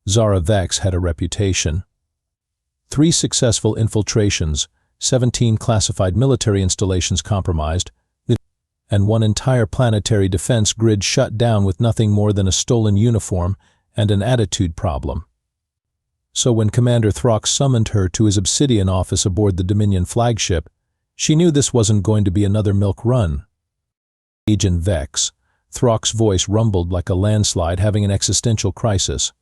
Zara Vex had a reputation. 3 successful infiltrations, 17 classified military installations compromised, and 1 entire planetary defense grid shut down with nothing more than a stolen uniform and an attitude problem. So when Commander Throx summoned her to his Obsidian office aboard the Dominion flagship, she knew this wasn't going to be another milk run. Agent Vex. Throx's voice rumbled like a landslide having an existential crisis.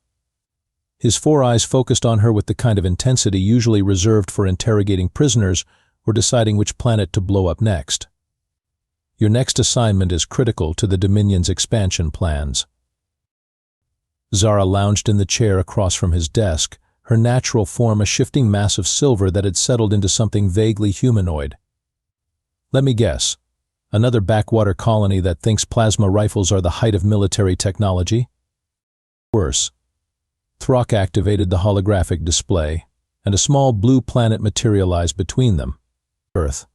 His 4 eyes focused on her with the kind of intensity usually reserved for interrogating prisoners or deciding which planet to blow up next. Your next assignment is critical to the Dominion's expansion plans. Zara lounged in the chair across from his desk, her natural form a shifting mass of silver that had settled into something vaguely humanoid. Let me guess. Another backwater colony that thinks plasma rifles are the height of military technology? Worse. Throx activated the holographic display, and a small blue planet materialized between them. Earth.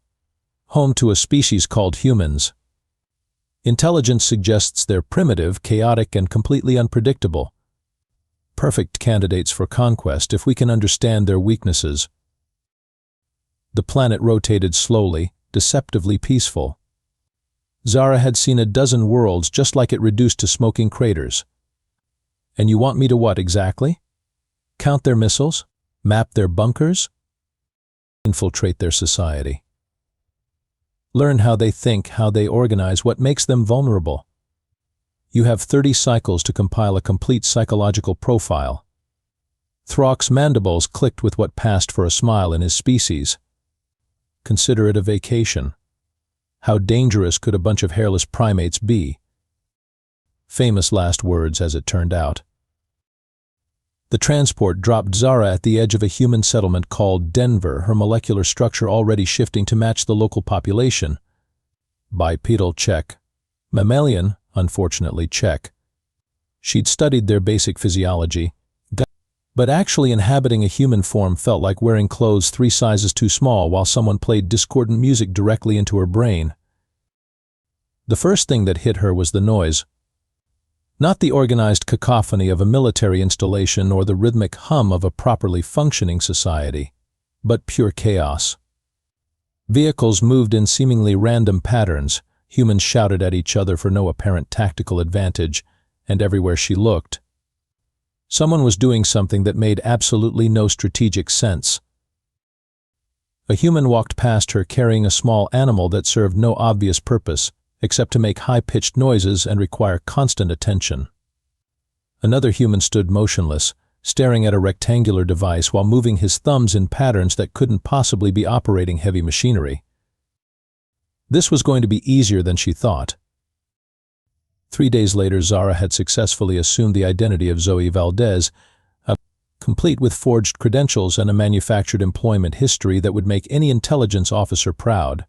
Home to a species called humans. Intelligence suggests they're primitive, chaotic, and completely unpredictable. Perfect candidates for conquest if we can understand their weaknesses. The planet rotated slowly, deceptively peaceful. Zara had seen a dozen worlds just like it reduced to smoking craters. And you want me to what exactly? Count their missiles? Map their bunkers? Infiltrate their society. Learn how they think, how they organize, what makes them vulnerable. You have 30 cycles to compile a complete psychological profile. Throx's mandibles clicked with what passed for a smile in his species. Consider it a vacation. How dangerous could a bunch of hairless primates be? Famous last words, as it turned out. The transport dropped Zara at the edge of a human settlement called Denver, her molecular structure already shifting to match the local population. Bipedal, check. Mammalian, unfortunately, check. She'd studied their basic physiology, but actually inhabiting a human form felt like wearing clothes 3 sizes too small while someone played discordant music directly into her brain. The first thing that hit her was the noise. Not the organized cacophony of a military installation or the rhythmic hum of a properly functioning society, but pure chaos. Vehicles moved in seemingly random patterns, humans shouted at each other for no apparent tactical advantage, and everywhere she looked, someone was doing something that made absolutely no strategic sense. A human walked past her carrying a small animal that served no obvious purpose, except to make high-pitched noises and require constant attention. Another human stood motionless, staring at a rectangular device while moving his thumbs in patterns that couldn't possibly be operating heavy machinery. This was going to be easier than she thought. 3 days later, Zara had successfully assumed the identity of Zoe Valdez, complete with forged credentials and a manufactured employment history that would make any intelligence officer proud.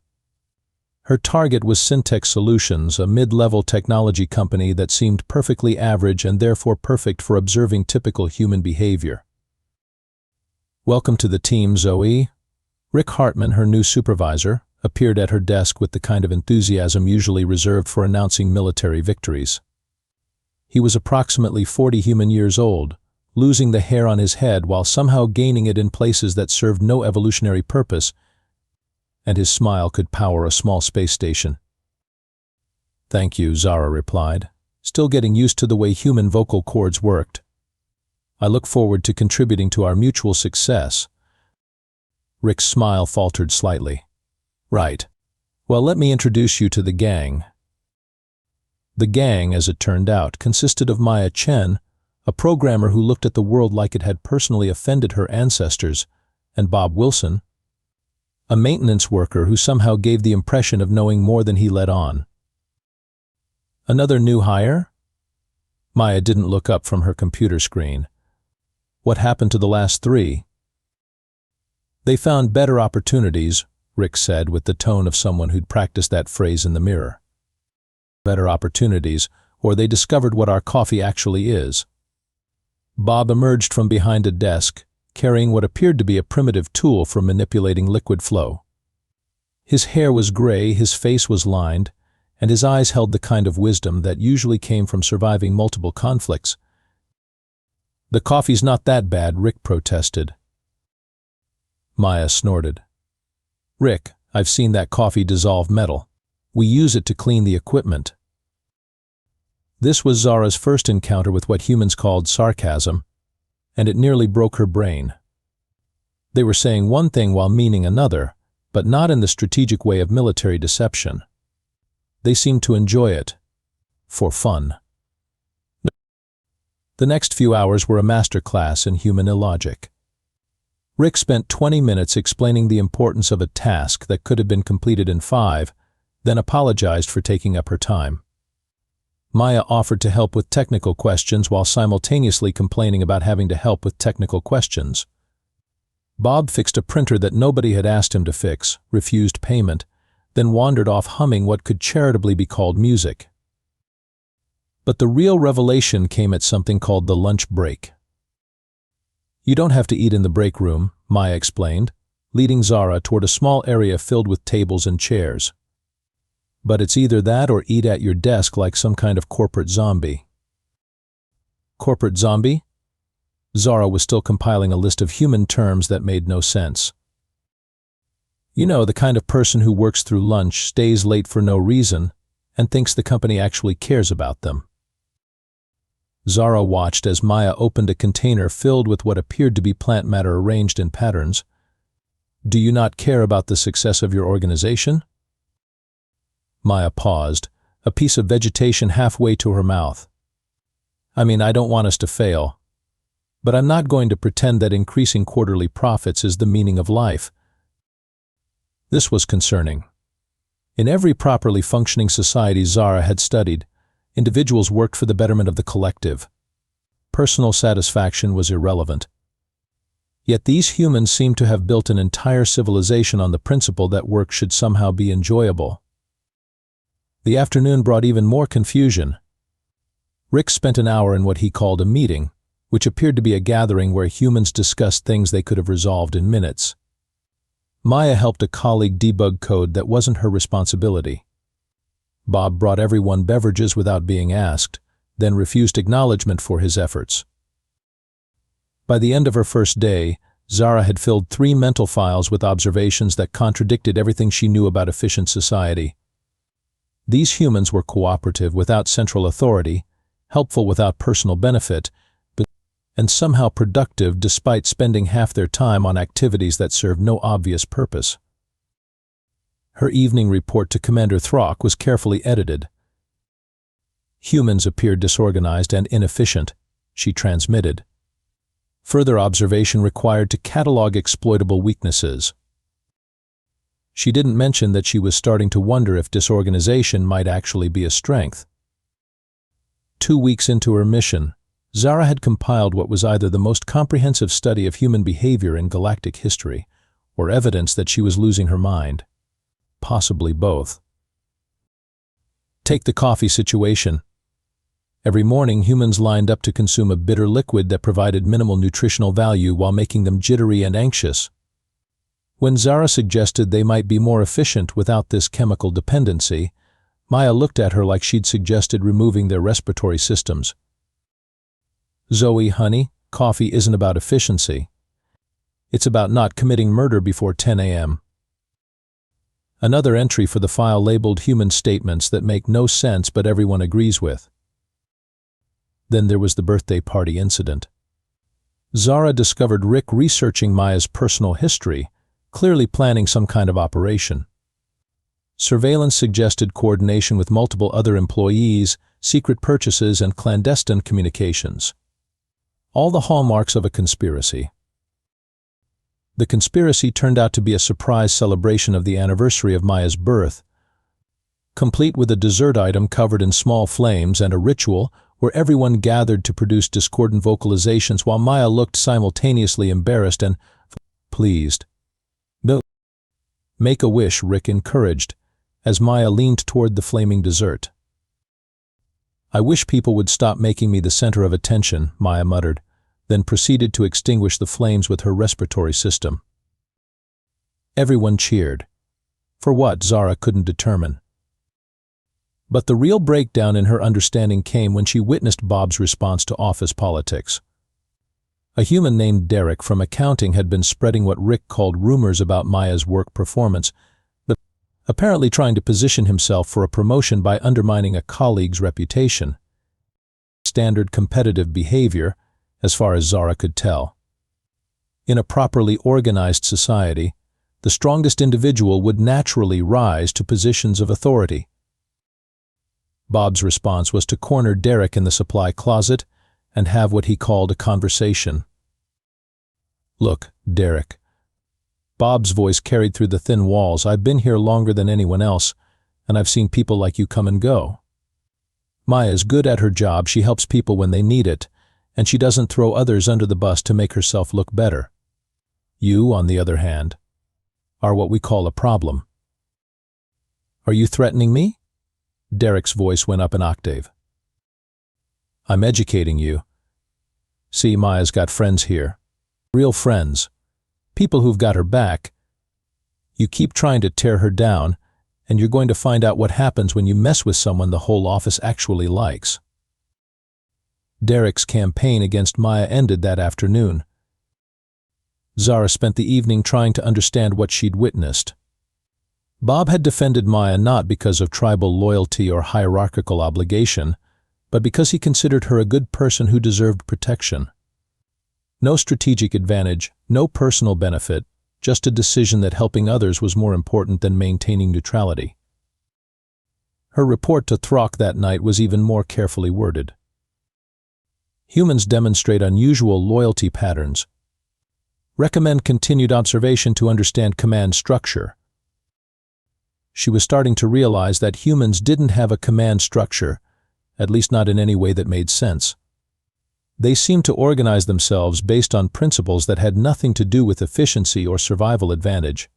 Her target was Syntech Solutions, a mid-level technology company that seemed perfectly average and therefore perfect for observing typical human behavior. Welcome to the team, Zoe. Rick Hartman, her new supervisor, appeared at her desk with the kind of enthusiasm usually reserved for announcing military victories. He was approximately 40 human years old, losing the hair on his head while somehow gaining it in places that served no evolutionary purpose, and his smile could power a small space station. Thank you, Zara replied, still getting used to the way human vocal cords worked. I look forward to contributing to our mutual success. Rick's smile faltered slightly. Right. Well, let me introduce you to the gang. The gang, as it turned out, consisted of Maya Chen, a programmer who looked at the world like it had personally offended her ancestors, and Bob Wilson, a maintenance worker who somehow gave the impression of knowing more than he let on. Another new hire? Maya didn't look up from her computer screen. What happened to the last 3? They found better opportunities, Rick said with the tone of someone who'd practiced that phrase in the mirror. Better opportunities, or they discovered what our coffee actually is. Bob emerged from behind a desk, carrying what appeared to be a primitive tool for manipulating liquid flow. His hair was gray, his face was lined, and his eyes held the kind of wisdom that usually came from surviving multiple conflicts. "The coffee's not that bad," Rick protested. Maya snorted. "Rick, I've seen that coffee dissolve metal. We use it to clean the equipment." This was Zara's first encounter with what humans called sarcasm, and it nearly broke her brain. They were saying one thing while meaning another, but not in the strategic way of military deception. They seemed to enjoy it. For fun. The next few hours were a masterclass in human illogic. Rick spent 20 minutes explaining the importance of a task that could have been completed in 5, then apologized for taking up her time. Maya offered to help with technical questions while simultaneously complaining about having to help with technical questions. Bob fixed a printer that nobody had asked him to fix, refused payment, then wandered off humming what could charitably be called music. But the real revelation came at something called the lunch break. "You don't have to eat in the break room," Maya explained, leading Zara toward a small area filled with tables and chairs. "But it's either that or eat at your desk like some kind of corporate zombie." Corporate zombie? Zara was still compiling a list of human terms that made no sense. "You know, the kind of person who works through lunch, stays late for no reason, and thinks the company actually cares about them." Zara watched as Maya opened a container filled with what appeared to be plant matter arranged in patterns. "Do you not care about the success of your organization?" Maya paused, a piece of vegetation halfway to her mouth. "I mean, I don't want us to fail. But I'm not going to pretend that increasing quarterly profits is the meaning of life." This was concerning. In every properly functioning society Zara had studied, individuals worked for the betterment of the collective. Personal satisfaction was irrelevant. Yet these humans seemed to have built an entire civilization on the principle that work should somehow be enjoyable. The afternoon brought even more confusion. Rick spent an hour in what he called a meeting, which appeared to be a gathering where humans discussed things they could have resolved in minutes. Maya helped a colleague debug code that wasn't her responsibility. Bob brought everyone beverages without being asked, then refused acknowledgement for his efforts. By the end of her first day, Zara had filled 3 mental files with observations that contradicted everything she knew about efficient society. These humans were cooperative without central authority, helpful without personal benefit, and somehow productive despite spending half their time on activities that served no obvious purpose. Her evening report to Commander Throck was carefully edited. "Humans appear disorganized and inefficient," she transmitted. Further observation required to catalog exploitable weaknesses. She didn't mention that she was starting to wonder if disorganization might actually be a strength. 2 weeks into her mission, Zara had compiled what was either the most comprehensive study of human behavior in galactic history, or evidence that she was losing her mind. Possibly both. Take the coffee situation. Every morning, humans lined up to consume a bitter liquid that provided minimal nutritional value while making them jittery and anxious. When Zara suggested they might be more efficient without this chemical dependency, Maya looked at her like she'd suggested removing their respiratory systems. "Zoe, honey, coffee isn't about efficiency. It's about not committing murder before 10 a.m. Another entry for the file labeled human statements that make no sense but everyone agrees with. Then there was the birthday party incident. Zara discovered Rick researching Maya's personal history, clearly planning some kind of operation. Surveillance suggested coordination with multiple other employees, secret purchases, and clandestine communications. All the hallmarks of a conspiracy. The conspiracy turned out to be a surprise celebration of the anniversary of Maya's birth, complete with a dessert item covered in small flames and a ritual where everyone gathered to produce discordant vocalizations while Maya looked simultaneously embarrassed and pleased. "No. Make a wish," Rick encouraged, as Maya leaned toward the flaming dessert. "I wish people would stop making me the center of attention," Maya muttered, then proceeded to extinguish the flames with her respiratory system. Everyone cheered. For what, Zara couldn't determine. But the real breakdown in her understanding came when she witnessed Bob's response to office politics. A human named Derek from accounting had been spreading what Rick called rumors about Maya's work performance, but apparently trying to position himself for a promotion by undermining a colleague's reputation. Standard competitive behavior, as far as Zara could tell. In a properly organized society, the strongest individual would naturally rise to positions of authority. Bob's response was to corner Derek in the supply closet and have what he called a conversation. "Look, Derek." Bob's voice carried through the thin walls. "I've been here longer than anyone else, and I've seen people like you come and go. Maya's good at her job, she helps people when they need it, and she doesn't throw others under the bus to make herself look better. You, on the other hand, are what we call a problem." "Are you threatening me?" Derek's voice went up an octave. "I'm educating you. See, Maya's got friends here. Real friends. People who've got her back. You keep trying to tear her down, and you're going to find out what happens when you mess with someone the whole office actually likes." Derek's campaign against Maya ended that afternoon. Zara spent the evening trying to understand what she'd witnessed. Bob had defended Maya not because of tribal loyalty or hierarchical obligation, but because he considered her a good person who deserved protection. No strategic advantage, no personal benefit, just a decision that helping others was more important than maintaining neutrality. Her report to Throck that night was even more carefully worded. Humans demonstrate unusual loyalty patterns. Recommend continued observation to understand command structure. She was starting to realize that humans didn't have a command structure, at least not in any way that made sense. They seemed to organize themselves based on principles that had nothing to do with efficiency or survival advantage.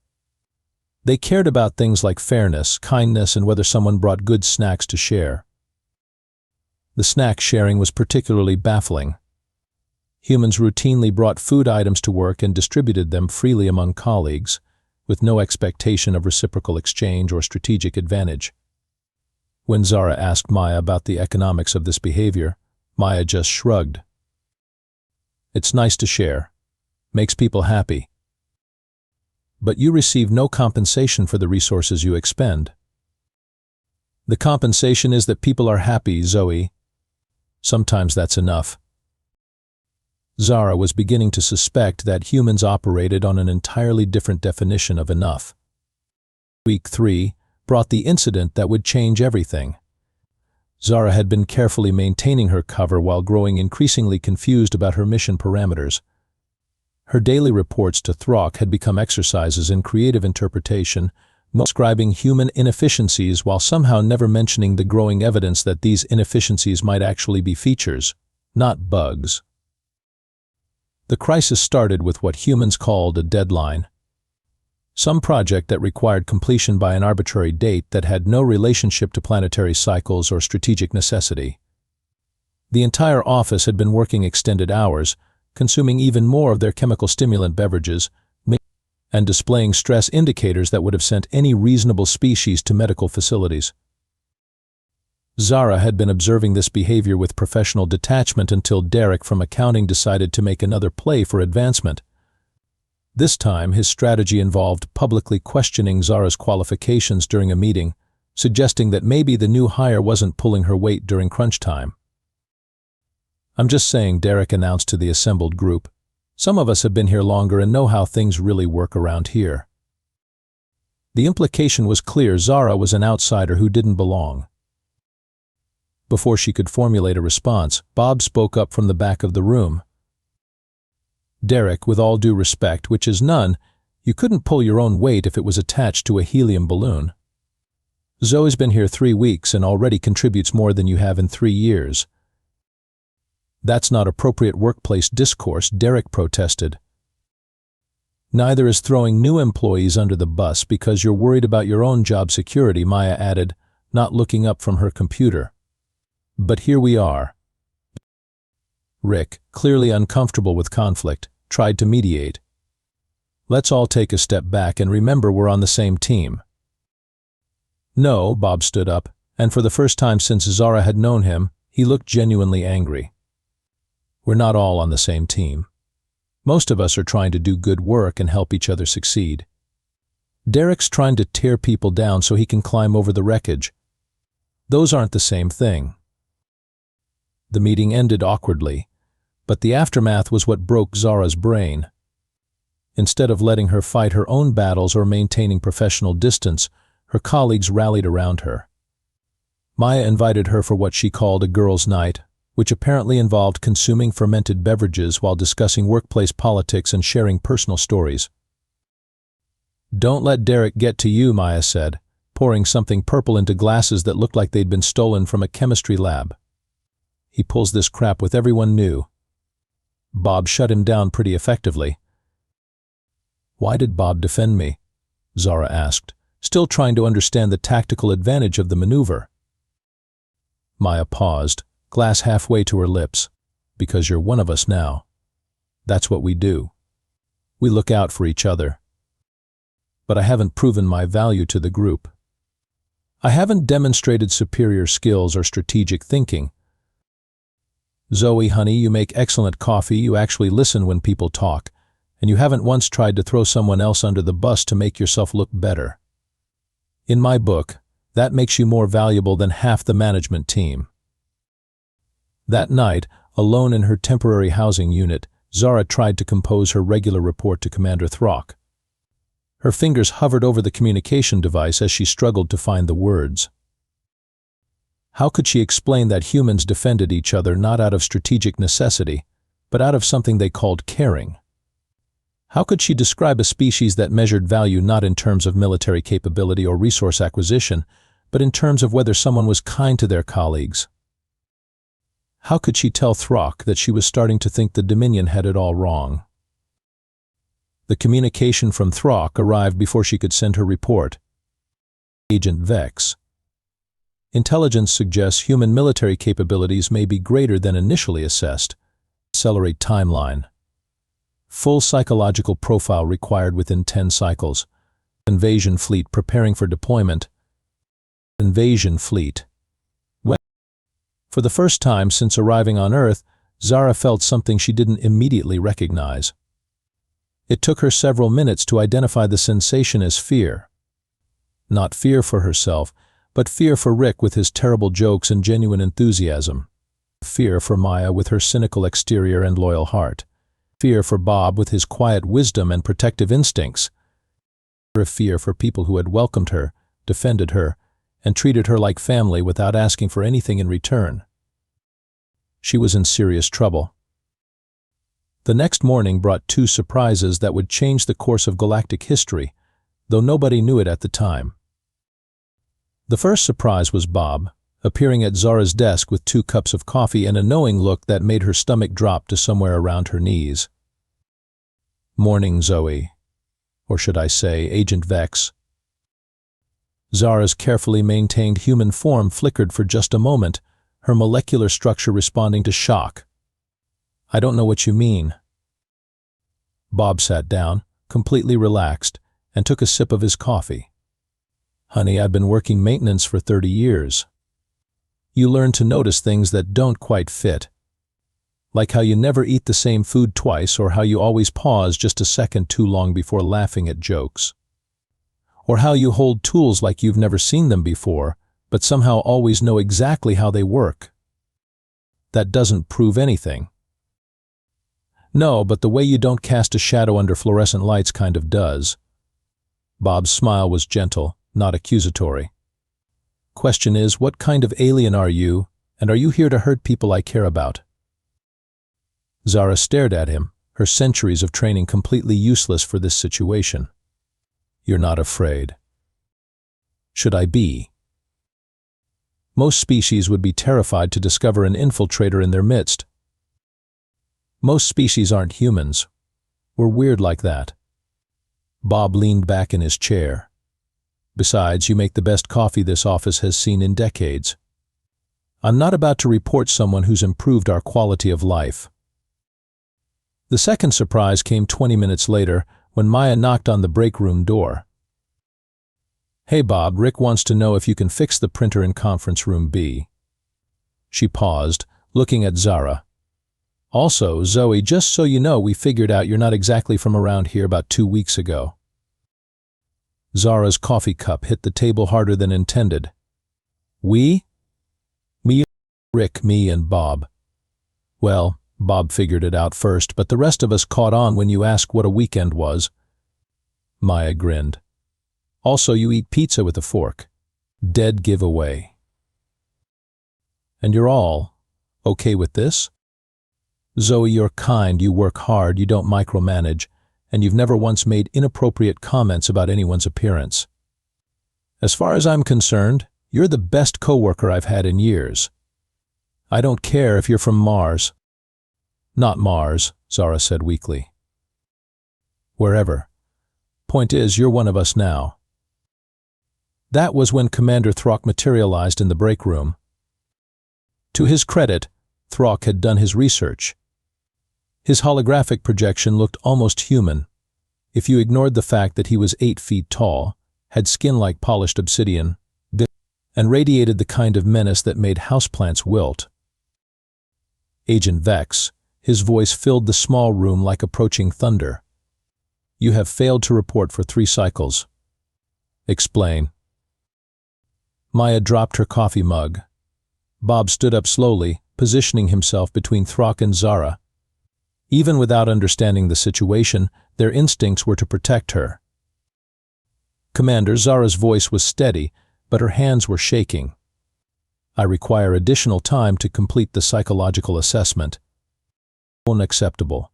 They cared about things like fairness, kindness, and whether someone brought good snacks to share. The snack sharing was particularly baffling. Humans routinely brought food items to work and distributed them freely among colleagues, with no expectation of reciprocal exchange or strategic advantage. When Zara asked Maya about the economics of this behavior, Maya just shrugged. "It's nice to share. Makes people happy. But you receive no compensation for the resources you expend." "The compensation is that people are happy, Zoe. Sometimes that's enough." Zara was beginning to suspect that humans operated on an entirely different definition of enough. Week 3 brought the incident that would change everything. Zara had been carefully maintaining her cover while growing increasingly confused about her mission parameters. Her daily reports to Throck had become exercises in creative interpretation, describing human inefficiencies while somehow never mentioning the growing evidence that these inefficiencies might actually be features, not bugs. The crisis started with what humans called a deadline. Some project that required completion by an arbitrary date that had no relationship to planetary cycles or strategic necessity. The entire office had been working extended hours, consuming even more of their chemical stimulant beverages, and displaying stress indicators that would have sent any reasonable species to medical facilities. Zara had been observing this behavior with professional detachment until Derek from accounting decided to make another play for advancement. This time, his strategy involved publicly questioning Zara's qualifications during a meeting, suggesting that maybe the new hire wasn't pulling her weight during crunch time. "I'm just saying," Derek announced to the assembled group. "Some of us have been here longer and know how things really work around here." The implication was clear: Zara was an outsider who didn't belong. Before she could formulate a response, Bob spoke up from the back of the room. "Derek, with all due respect, which is none, you couldn't pull your own weight if it was attached to a helium balloon. Zoe's been here 3 weeks and already contributes more than you have in 3 years. That's not appropriate workplace discourse," Derek protested. "Neither is throwing new employees under the bus because you're worried about your own job security," Maya added, not looking up from her computer. "But here we are." Rick, clearly uncomfortable with conflict, tried to mediate. "Let's all take a step back and remember we're on the same team." "No," Bob stood up, and for the first time since Zara had known him, he looked genuinely angry. "We're not all on the same team. Most of us are trying to do good work and help each other succeed. Derek's trying to tear people down so he can climb over the wreckage. Those aren't the same thing. The meeting ended awkwardly, but the aftermath was what broke Zara's brain. Instead of letting her fight her own battles or maintaining professional distance, her colleagues rallied around her. Maya invited her for what she called a girls' night, which apparently involved consuming fermented beverages while discussing workplace politics and sharing personal stories. "Don't let Derek get to you," Maya said, pouring something purple into glasses that looked like they'd been stolen from a chemistry lab. "He pulls this crap with everyone new." Bob shut him down pretty effectively. "Why did Bob defend me?" Zara asked, still trying to understand the tactical advantage of the maneuver. Maya paused, glass halfway to her lips. "Because you're one of us now. That's what we do. We look out for each other. But I haven't proven my value to the group. I haven't demonstrated superior skills or strategic thinking. Zoe, honey, you make excellent coffee, you actually listen when people talk, and you haven't once tried to throw someone else under the bus to make yourself look better. In my book, that makes you more valuable than half the management team." That night, alone in her temporary housing unit, Zara tried to compose her regular report to Commander Throck. Her fingers hovered over the communication device as she struggled to find the words. How could she explain that humans defended each other not out of strategic necessity, but out of something they called caring? How could she describe a species that measured value not in terms of military capability or resource acquisition, but in terms of whether someone was kind to their colleagues? How could she tell Throck that she was starting to think the Dominion had it all wrong? The communication from Throck arrived before she could send her report. Agent Vex. Intelligence suggests human military capabilities may be greater than initially assessed. Accelerate timeline. Full psychological profile required within 10 cycles. Invasion fleet preparing for deployment. Invasion fleet. For the first time since arriving on Earth, Zara felt something she didn't immediately recognize. It took her several minutes to identify the sensation as fear. Not fear for herself, but fear for Rick with his terrible jokes and genuine enthusiasm. Fear for Maya with her cynical exterior and loyal heart. Fear for Bob with his quiet wisdom and protective instincts. Fear for people who had welcomed her, defended her, and treated her like family without asking for anything in return. She was in serious trouble. The next morning brought two surprises that would change the course of galactic history, though nobody knew it at the time. The first surprise was Bob, appearing at Zara's desk with 2 cups of coffee and a knowing look that made her stomach drop to somewhere around her knees. "Morning, Zoe. Or should I say, Agent Vex." Zara's carefully maintained human form flickered for just a moment, her molecular structure responding to shock. "I don't know what you mean." Bob sat down, completely relaxed, and took a sip of his coffee. "Honey, I've been working maintenance for 30 years. You learn to notice things that don't quite fit. Like how you never eat the same food twice, or how you always pause just a second too long before laughing at jokes. Or how you hold tools like you've never seen them before, but somehow always know exactly how they work. That doesn't prove anything." "No, but the way you don't cast a shadow under fluorescent lights kind of does." Bob's smile was gentle, not accusatory. "Question is, what kind of alien are you, and are you here to hurt people I care about?" Zara stared at him, her centuries of training completely useless for this situation. "You're not afraid." "Should I be?" Most species would be terrified to discover an infiltrator in their midst. Most species aren't humans. We're weird like that. Bob leaned back in his chair. "Besides, you make the best coffee this office has seen in decades. I'm not about to report someone who's improved our quality of life." The second surprise came 20 minutes later when Maya knocked on the break room door. "Hey Bob, Rick wants to know if you can fix the printer in conference room B." She paused, looking at Zara. Also, Zoe, just so you know, we figured out you're not exactly from around here about 2 weeks ago. Zara's coffee cup hit the table harder than intended. We? Me, Rick, me, and Bob. Well, Bob figured it out first, but the rest of us caught on when you asked what a weekend was. Maya grinned. Also, you eat pizza with a fork. Dead giveaway. And you're all okay with this? Zoe, you're kind, you work hard, you don't micromanage, and you've never once made inappropriate comments about anyone's appearance. As far as I'm concerned, you're the best coworker I've had in years. I don't care if you're from Mars. Not Mars, Zara said weakly. Wherever. Point is, you're one of us now. That was when Commander Throck materialized in the break room. To his credit, Throck had done his research. His holographic projection looked almost human, if you ignored the fact that he was 8 feet tall, had skin like polished obsidian, and radiated the kind of menace that made houseplants wilt. Agent Vex, his voice filled the small room like approaching thunder. You have failed to report for 3 cycles. Explain. Maya dropped her coffee mug. Bob stood up slowly, positioning himself between Throck and Zara. Even without understanding the situation, their instincts were to protect her. Commander, Zara's voice was steady, but her hands were shaking. I require additional time to complete the psychological assessment. Unacceptable.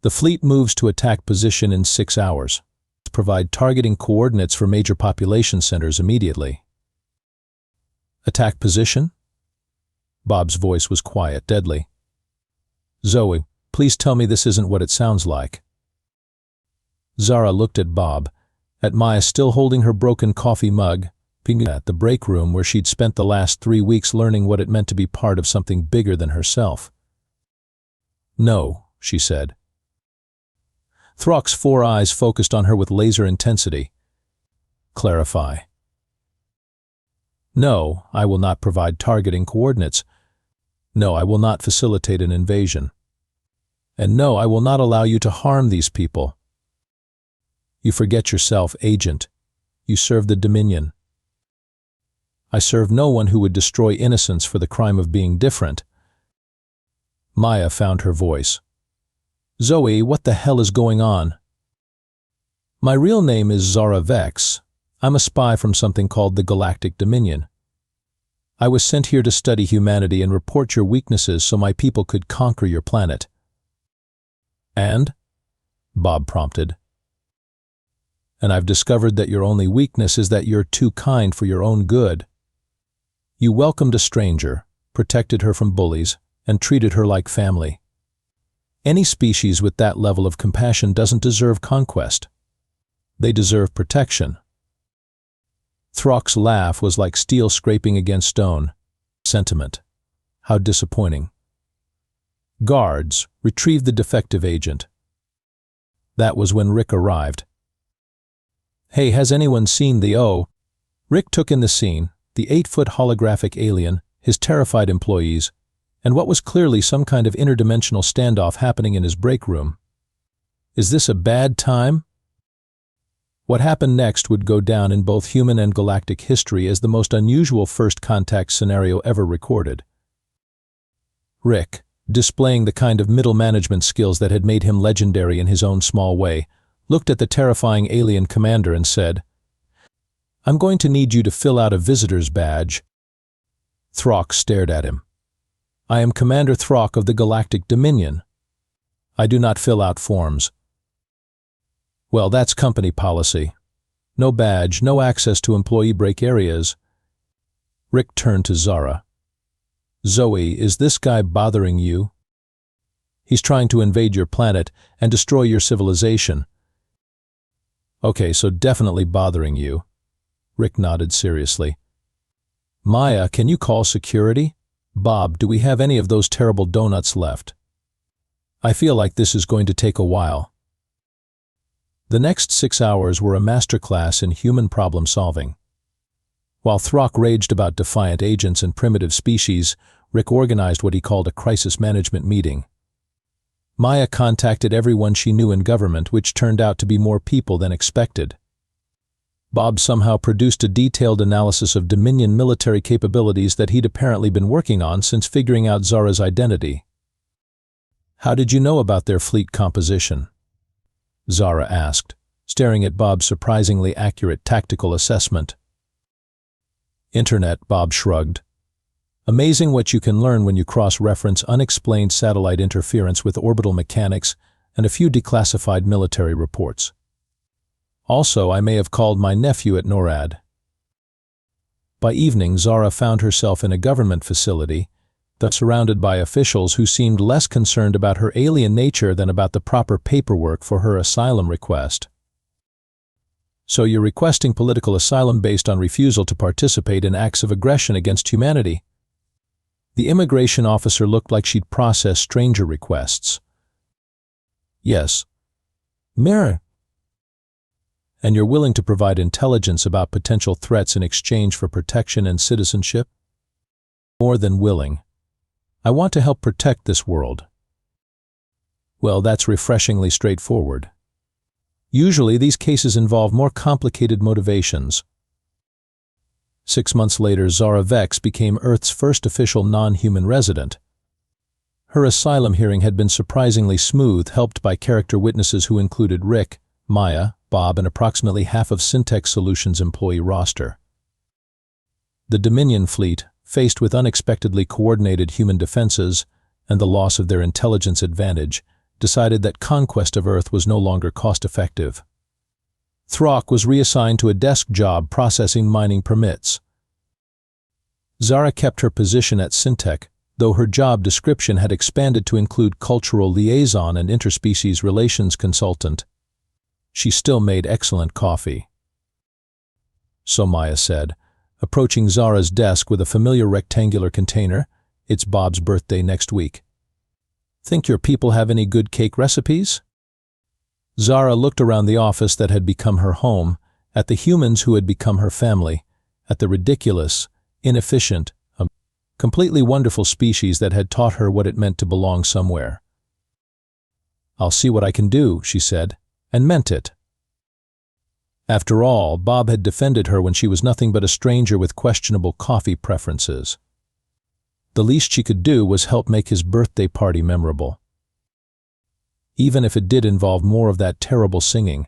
The fleet moves to attack position in 6 hours. Provide targeting coordinates for major population centers immediately. Attack position? Bob's voice was quiet, deadly. Zoe, please tell me this isn't what it sounds like. Zara looked at Bob, at Maya still holding her broken coffee mug, at the break room where she'd spent the last 3 weeks learning what it meant to be part of something bigger than herself. No, she said. Throck's 4 eyes focused on her with laser intensity. Clarify. No, I will not provide targeting coordinates. No, I will not facilitate an invasion. And no, I will not allow you to harm these people. You forget yourself, Agent. You serve the Dominion. I serve no one who would destroy innocence for the crime of being different. Maya found her voice. Zoe, what the hell is going on? My real name is Zara Vex. I'm a spy from something called the Galactic Dominion. I was sent here to study humanity and report your weaknesses so my people could conquer your planet. And? Bob prompted. And I've discovered that your only weakness is that you're too kind for your own good. You welcomed a stranger, protected her from bullies, and treated her like family. Any species with that level of compassion doesn't deserve conquest. They deserve protection. Throck's laugh was like steel scraping against stone. Sentiment. How disappointing. Guards, retrieve the defective agent. That was when Rick arrived. Hey, has anyone seen the O? Rick took in the scene, the 8-foot holographic alien, his terrified employees, and what was clearly some kind of interdimensional standoff happening in his break room. Is this a bad time? What happened next would go down in both human and galactic history as the most unusual first contact scenario ever recorded. Rick, displaying the kind of middle management skills that had made him legendary in his own small way, looked at the terrifying alien commander and said, I'm going to need you to fill out a visitor's badge. Throck stared at him. I am Commander Throck of the Galactic Dominion. I do not fill out forms. Well, that's company policy. No badge, no access to employee break areas. Rick turned to Zara. Zoe, is this guy bothering you? He's trying to invade your planet and destroy your civilization. Okay, so definitely bothering you. Rick nodded seriously. Maya, can you call security? Bob, do we have any of those terrible donuts left? I feel like this is going to take a while. The next 6 hours were a masterclass in human problem solving. While Throck raged about defiant agents and primitive species, Rick organized what he called a crisis management meeting. Maya contacted everyone she knew in government, which turned out to be more people than expected. Bob somehow produced a detailed analysis of Dominion military capabilities that he'd apparently been working on since figuring out Zara's identity. "How did you know about their fleet composition?" Zara asked, staring at Bob's surprisingly accurate tactical assessment. "Internet," Bob shrugged. "Amazing what you can learn when you cross-reference unexplained satellite interference with orbital mechanics and a few declassified military reports. Also, I may have called my nephew at NORAD." By evening, Zara found herself in a government facility, thus surrounded by officials who seemed less concerned about her alien nature than about the proper paperwork for her asylum request. "So you're requesting political asylum based on refusal to participate in acts of aggression against humanity?" The immigration officer looked like she'd processed stranger requests. "Yes." "Mirror." "And you're willing to provide intelligence about potential threats in exchange for protection and citizenship?" "More than willing. I want to help protect this world." "Well, that's refreshingly straightforward. Usually, these cases involve more complicated motivations." 6 months later, Zara Vex became Earth's first official non-human resident. Her asylum hearing had been surprisingly smooth, helped by character witnesses who included Rick, Maya, Bob, and approximately half of Syntech Solutions' employee roster. The Dominion fleet, faced with unexpectedly coordinated human defenses and the loss of their intelligence advantage, decided that conquest of Earth was no longer cost-effective. Throck was reassigned to a desk job processing mining permits. Zara kept her position at Syntech, though her job description had expanded to include cultural liaison and interspecies relations consultant. She still made excellent coffee. "So," Maya said, approaching Zara's desk with a familiar rectangular container, "it's Bob's birthday next week. Think your people have any good cake recipes?" Zara looked around the office that had become her home, at the humans who had become her family, at the ridiculous, inefficient, completely wonderful species that had taught her what it meant to belong somewhere. "I'll see what I can do," she said, and meant it. After all, Bob had defended her when she was nothing but a stranger with questionable coffee preferences. The least she could do was help make his birthday party memorable. Even if it did involve more of that terrible singing,